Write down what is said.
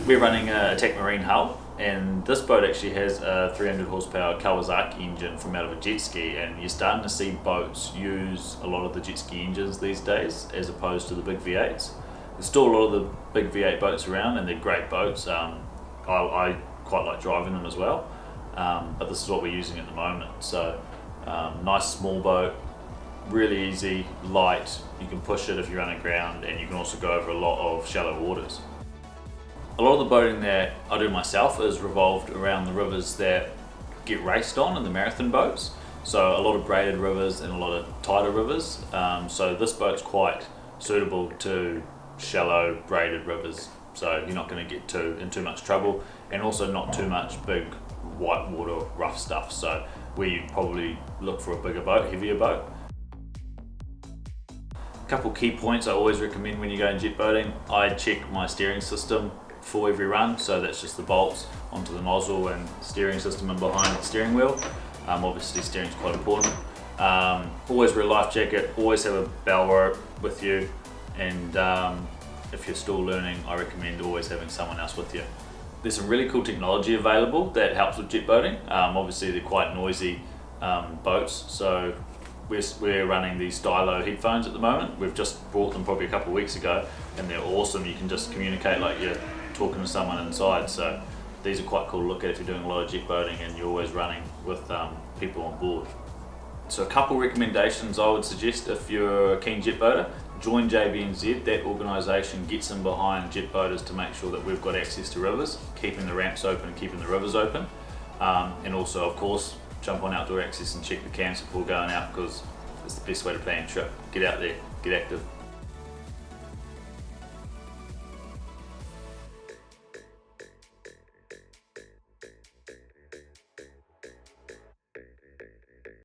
We're running a Attack Marine hull, and this boat actually has a 300 horsepower Kawasaki engine from out of a jet ski, and you're starting to see boats use a lot of the jet ski engines these days as opposed to the big V8s. There's still a lot of the big V8 boats around, and they're great boats. I quite like driving them as well, but this is what we're using at the moment. So nice small boat, really easy, light, you can push it if you're underground, and you can also go over a lot of shallow waters. A lot of the boating that I do myself is revolved around the rivers that get raced on in the marathon boats. So a lot of braided rivers and a lot of tighter rivers. So this boat's quite suitable to shallow braided rivers. So you're not going to get in too much trouble, and also not too much big white water rough stuff. So we probably look for a bigger boat, heavier boat. A couple key points I always recommend when you go in jet boating. I check my steering system for every run, so that's just the bolts onto the nozzle and steering system and behind the steering wheel. Obviously steering is quite important. Always wear a life jacket, always have a bell rope with you, and if you're still learning, I recommend always having someone else with you. There's some really cool technology available that helps with jet boating. Obviously they're quite noisy boats, so we're running these Stilo headphones at the moment. We've just bought them probably a couple of weeks ago, and they're awesome. You can just communicate like you're talking to someone inside. So these are quite cool to look at if you're doing a lot of jet boating and you're always running with people on board. So a couple recommendations I would suggest if you're a keen jet boater: join JBNZ. That organisation gets in behind jet boaters to make sure that we've got access to rivers, keeping the ramps open and keeping the rivers open. And also, of course, jump on Outdoor Access and check the camps before going out, because it's the best way to plan your trip. Get out there, get active.